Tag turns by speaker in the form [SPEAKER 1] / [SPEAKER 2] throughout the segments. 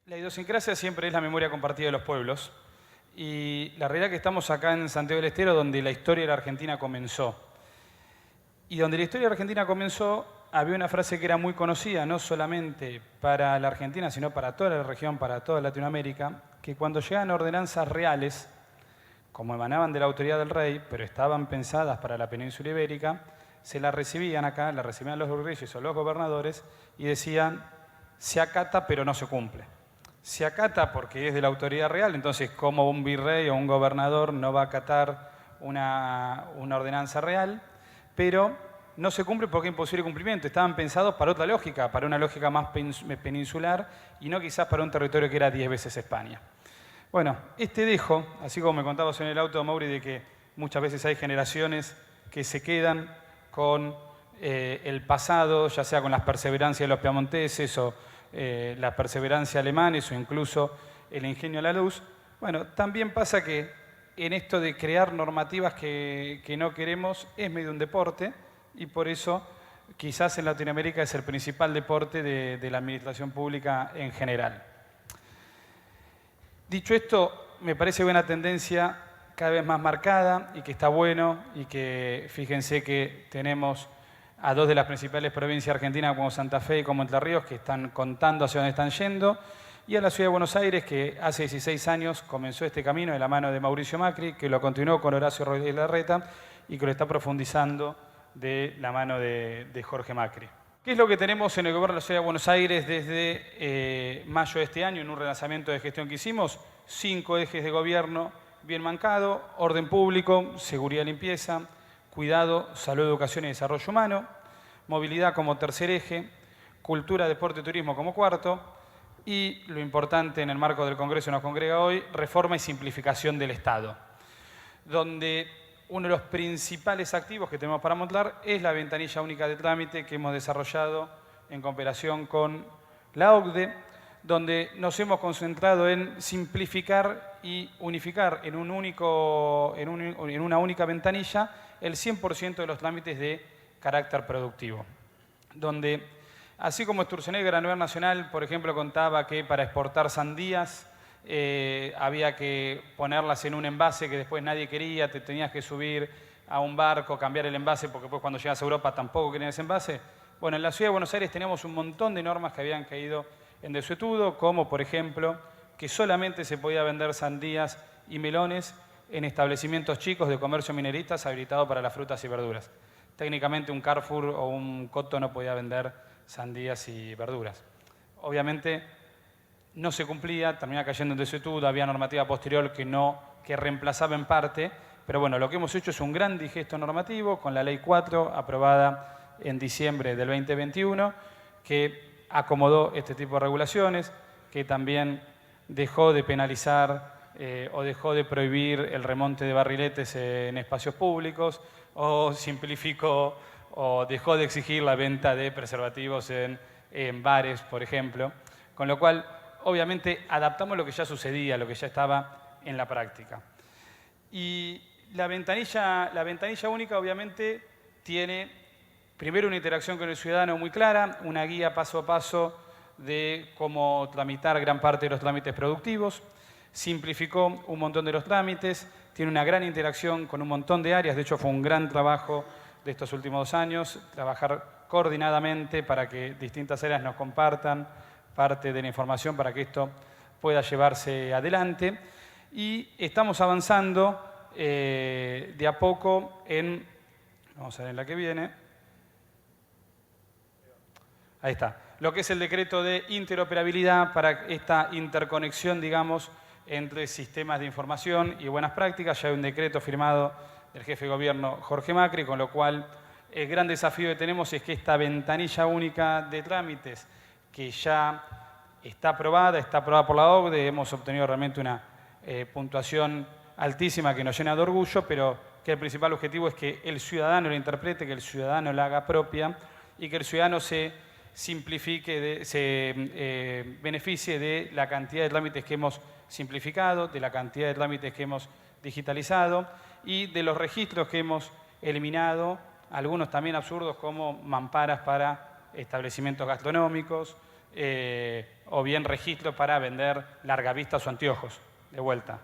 [SPEAKER 1] La idiosincrasia siempre es la memoria compartida de los pueblos y la realidad es que estamos acá en Santiago del Estero donde la historia de la Argentina comenzó. Y donde la historia de la Argentina comenzó había una frase que era muy conocida, no solamente para la Argentina, sino para toda la región, para toda Latinoamérica, que cuando llegan ordenanzas reales, como emanaban de la autoridad del rey, pero estaban pensadas para la península ibérica, se las recibían acá, las recibían los reyes o los gobernadores y decían, se acata pero no se cumple. Se acata porque es de la autoridad real, entonces como un virrey o un gobernador no va a acatar una ordenanza real, pero no se cumple porque es imposible cumplimiento. Estaban pensados para otra lógica, para una lógica más peninsular y no quizás para un territorio que era 10 veces España. Bueno, este dejo, así como me contabas en el auto, Mauri, de que muchas veces hay generaciones que se quedan con el pasado, ya sea con las perseverancias de los piamonteses o la perseverancia alemanes o incluso el ingenio a la luz. Bueno, también pasa que en esto de crear normativas que no queremos es medio un deporte y por eso quizás en Latinoamérica es el principal deporte de la administración pública en general. Dicho esto, me parece una tendencia cada vez más marcada y que está bueno y que fíjense que tenemos a dos de las principales provincias argentinas como Santa Fe y como Entre Ríos que están contando hacia dónde están yendo y a la ciudad de Buenos Aires que hace 16 años comenzó este camino de la mano de Mauricio Macri, que lo continuó con Horacio Rodríguez Larreta y que lo está profundizando de la mano de Jorge Macri. ¿Qué es lo que tenemos en el gobierno de la Ciudad de Buenos Aires desde mayo de este año en un relanzamiento de gestión que hicimos? 5 ejes de gobierno bien mancado: orden público, seguridad y limpieza, cuidado, salud, educación y desarrollo humano, movilidad como tercer eje, cultura, deporte y turismo como cuarto, y lo importante en el marco del Congreso nos congrega hoy, reforma y simplificación del Estado, donde uno de los principales activos que tenemos para montar es la ventanilla única de trámite que hemos desarrollado en cooperación con la OCDE, donde nos hemos concentrado en simplificar y unificar en una única ventanilla el 100% de los trámites de carácter productivo. Donde, así como Sturzenegger a nivel nacional, por ejemplo, contaba que para exportar sandías había que ponerlas en un envase que después nadie quería, te tenías que subir a un barco, cambiar el envase, porque después cuando llegas a Europa tampoco querían ese envase. Bueno, en la Ciudad de Buenos Aires teníamos un montón de normas que habían caído en desuetudo, como por ejemplo que solamente se podía vender sandías y melones en establecimientos chicos de comercio minoristas habilitados para las frutas y verduras. Técnicamente un Carrefour o un Cotto no podía vender sandías y verduras. Obviamente no se cumplía, terminaba cayendo en desuetudo, había normativa posterior que reemplazaba en parte, pero bueno, lo que hemos hecho es un gran digesto normativo con la Ley 4, aprobada en diciembre del 2021, que acomodó este tipo de regulaciones, que también dejó de penalizar o dejó de prohibir el remonte de barriletes en espacios públicos, o simplificó o dejó de exigir la venta de preservativos en bares, por ejemplo, con lo cual obviamente adaptamos lo que ya sucedía, lo que ya estaba en la práctica. Y la ventanilla única obviamente tiene primero una interacción con el ciudadano muy clara, una guía paso a paso de cómo tramitar gran parte de los trámites productivos, simplificó un montón de los trámites, tiene una gran interacción con un montón de áreas, de hecho fue un gran trabajo de estos últimos 2 años, trabajar coordinadamente para que distintas áreas nos compartan parte de la información para que esto pueda llevarse adelante. Y estamos avanzando de a poco en, vamos a ver en la que viene, ahí está, lo que es el decreto de interoperabilidad para esta interconexión, digamos, entre sistemas de información y buenas prácticas. Ya hay un decreto firmado del jefe de gobierno Jorge Macri, con lo cual el gran desafío que tenemos es que esta ventanilla única de trámites, que ya está aprobada por la OCDE, hemos obtenido realmente una puntuación altísima que nos llena de orgullo, pero que el principal objetivo es que el ciudadano la interprete, que el ciudadano la haga propia y que el ciudadano se simplifique, se beneficie de la cantidad de trámites que hemos simplificado, de la cantidad de trámites que hemos digitalizado y de los registros que hemos eliminado, algunos también absurdos como mamparas para establecimientos gastronómicos, o bien registro para vender largavistas o anteojos, de vuelta.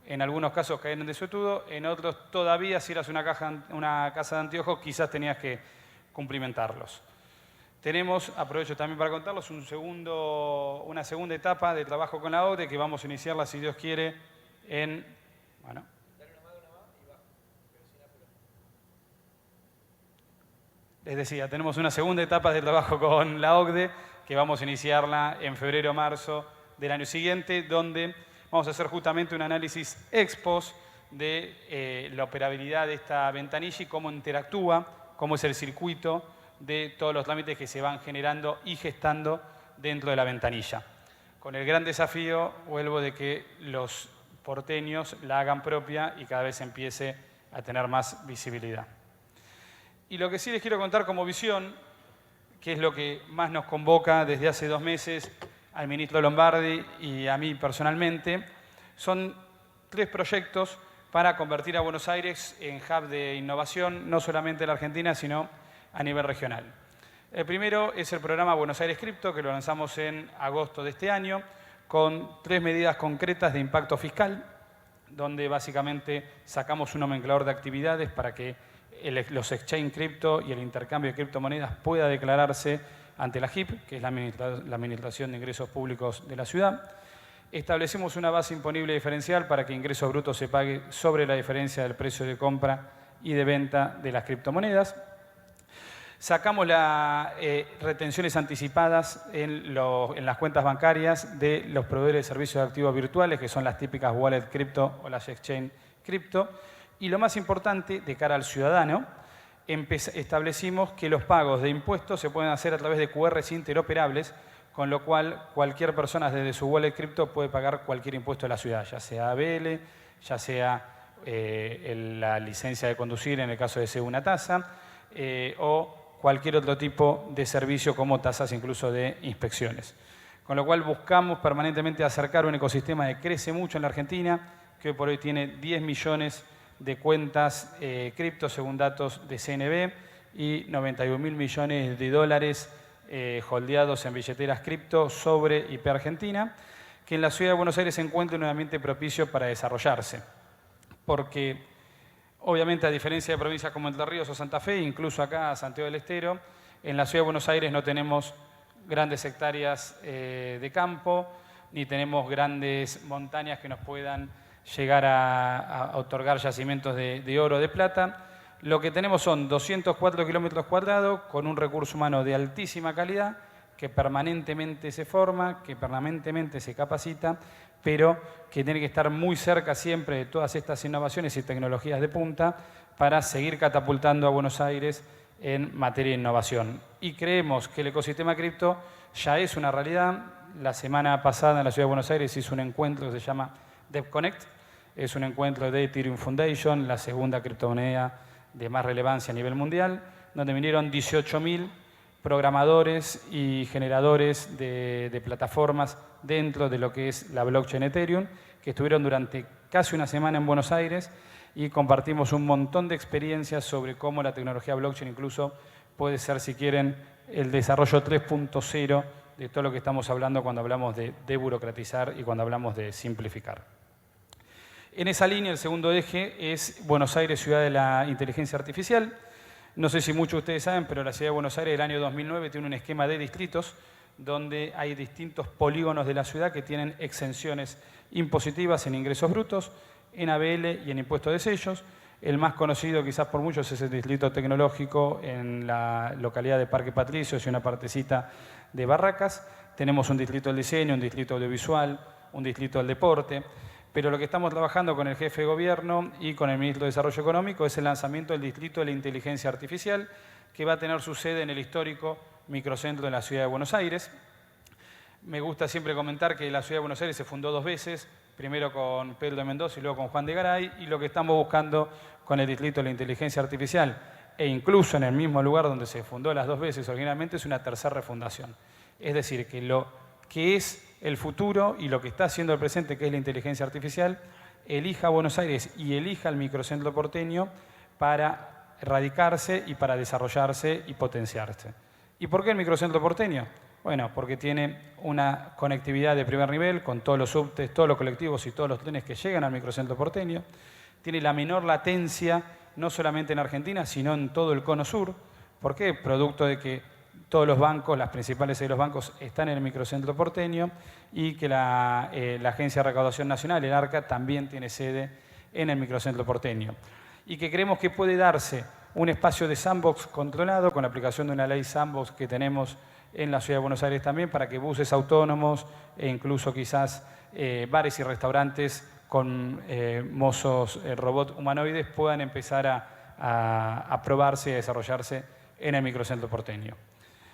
[SPEAKER 1] En algunos casos caen en desuetudo, en otros todavía si eras una casa de anteojos quizás tenías que cumplimentarlos. Tenemos, aprovecho también para contarlos, una segunda etapa de trabajo con la OCDE que vamos a iniciarla, si Dios quiere, en... Bueno. Les decía, tenemos una segunda etapa de trabajo con la OCDE que vamos a iniciarla en febrero o marzo del año siguiente, donde vamos a hacer justamente un análisis ex post de la operabilidad de esta ventanilla y cómo interactúa, cómo es el circuito de todos los trámites que se van generando y gestando dentro de la ventanilla. Con el gran desafío, vuelvo, de que los porteños la hagan propia y cada vez empiece a tener más visibilidad. Y lo que sí les quiero contar como visión, que es lo que más nos convoca desde hace 2 meses al ministro Lombardi y a mí personalmente, son 3 proyectos para convertir a Buenos Aires en hub de innovación, no solamente en la Argentina, sino a nivel regional. El primero es el programa Buenos Aires Cripto, que lo lanzamos en agosto de este año, con 3 medidas concretas de impacto fiscal, donde básicamente sacamos un nomenclador de actividades para que los exchange cripto y el intercambio de criptomonedas pueda declararse ante la AGIP, que es la Administración de Ingresos Públicos de la ciudad. Establecemos una base imponible diferencial para que ingresos brutos se pague sobre la diferencia del precio de compra y de venta de las criptomonedas. Sacamos las retenciones anticipadas en las cuentas bancarias de los proveedores de servicios de activos virtuales, que son las típicas wallet cripto o las exchange cripto. Y lo más importante, de cara al ciudadano, establecimos que los pagos de impuestos se pueden hacer a través de QRs interoperables, con lo cual cualquier persona desde su wallet cripto puede pagar cualquier impuesto de la ciudad, ya sea ABL, ya sea la licencia de conducir en el caso de ser una tasa, o cualquier otro tipo de servicio como tasas incluso de inspecciones. Con lo cual buscamos permanentemente acercar un ecosistema que crece mucho en la Argentina, que hoy por hoy tiene 10 millones de cuentas cripto según datos de CNB y 91.000 millones de dólares holdeados en billeteras cripto sobre IP Argentina, que en la ciudad de Buenos Aires se encuentra en un ambiente propicio para desarrollarse. Porque obviamente, a diferencia de provincias como Entre Ríos o Santa Fe, incluso acá Santiago del Estero, en la ciudad de Buenos Aires no tenemos grandes hectáreas de campo, ni tenemos grandes montañas que nos puedan llegar a otorgar yacimientos de oro o de plata. Lo que tenemos son 204 kilómetros cuadrados con un recurso humano de altísima calidad que permanentemente se forma, que permanentemente se capacita, pero que tiene que estar muy cerca siempre de todas estas innovaciones y tecnologías de punta para seguir catapultando a Buenos Aires en materia de innovación. Y creemos que el ecosistema cripto ya es una realidad. La semana pasada en la Ciudad de Buenos Aires se hizo un encuentro que se llama DevConnect. Es un encuentro de Ethereum Foundation, la segunda criptomoneda de más relevancia a nivel mundial, donde vinieron 18.000 programadores y generadores de plataformas dentro de lo que es la blockchain Ethereum, que estuvieron durante casi una semana en Buenos Aires y compartimos un montón de experiencias sobre cómo la tecnología blockchain incluso puede ser, si quieren, el desarrollo 3.0 de todo lo que estamos hablando cuando hablamos de desburocratizar y cuando hablamos de simplificar. En esa línea, el segundo eje es Buenos Aires, ciudad de la inteligencia artificial. No sé si muchos de ustedes saben, pero la ciudad de Buenos Aires del año 2009 tiene un esquema de distritos donde hay distintos polígonos de la ciudad que tienen exenciones impositivas en ingresos brutos, en ABL y en impuestos de sellos. El más conocido quizás por muchos es el distrito tecnológico en la localidad de Parque Patricios y una partecita de Barracas. Tenemos un distrito del diseño, un distrito audiovisual, un distrito del deporte. Pero lo que estamos trabajando con el jefe de gobierno y con el ministro de Desarrollo Económico es el lanzamiento del Distrito de la Inteligencia Artificial, que va a tener su sede en el histórico microcentro de la Ciudad de Buenos Aires. Me gusta siempre comentar que la Ciudad de Buenos Aires se fundó 2 veces, primero con Pedro de Mendoza y luego con Juan de Garay, y lo que estamos buscando con el Distrito de la Inteligencia Artificial, e incluso en el mismo lugar donde se fundó las 2 veces originalmente, es una tercera refundación. Es decir, que lo que es el futuro y lo que está haciendo el presente, que es la inteligencia artificial, elija Buenos Aires y elija el microcentro porteño para radicarse y para desarrollarse y potenciarse. ¿Y por qué el microcentro porteño? Bueno, porque tiene una conectividad de primer nivel con todos los subtes, todos los colectivos y todos los trenes que llegan al microcentro porteño. Tiene la menor latencia, no solamente en Argentina, sino en todo el cono sur. ¿Por qué? Producto de que todos los bancos, las principales sedes de los bancos, están en el microcentro porteño y que la Agencia de Recaudación Nacional, el ARCA, también tiene sede en el microcentro porteño. Y que creemos que puede darse un espacio de sandbox controlado con la aplicación de una ley sandbox que tenemos en la Ciudad de Buenos Aires también, para que buses autónomos e incluso quizás bares y restaurantes con mozos robot humanoides puedan empezar a probarse y a desarrollarse en el microcentro porteño.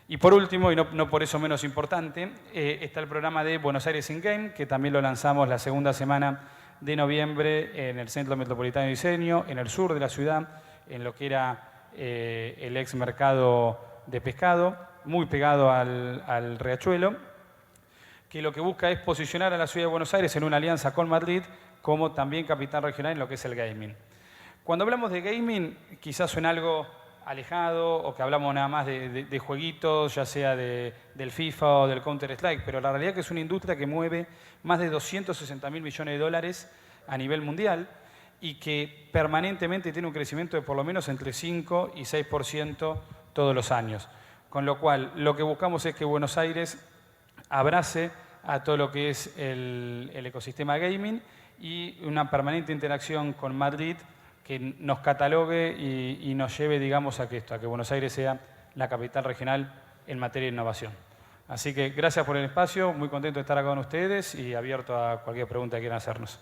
[SPEAKER 1] Y por último, y no por eso menos importante, está el programa de Buenos Aires in Game, que también lo lanzamos la segunda semana de noviembre en el Centro Metropolitano de Diseño, en el sur de la ciudad, en lo que era el ex mercado de pescado, muy pegado al Riachuelo, que lo que busca es posicionar a la Ciudad de Buenos Aires en una alianza con Madrid como también capital regional en lo que es el gaming. Cuando hablamos de gaming, quizás suena algo alejado o que hablamos nada más de jueguitos, ya sea del FIFA o del Counter-Strike, pero la realidad es que es una industria que mueve más de 260.000 millones de dólares a nivel mundial y que permanentemente tiene un crecimiento de por lo menos entre 5 y 6% todos los años. Con lo cual, lo que buscamos es que Buenos Aires abrace a todo lo que es el ecosistema gaming y una permanente interacción con Madrid que nos catalogue y nos lleve, digamos, a que Buenos Aires sea la capital regional en materia de innovación. Así que gracias por el espacio, muy contento de estar acá con ustedes y abierto a cualquier pregunta que quieran hacernos.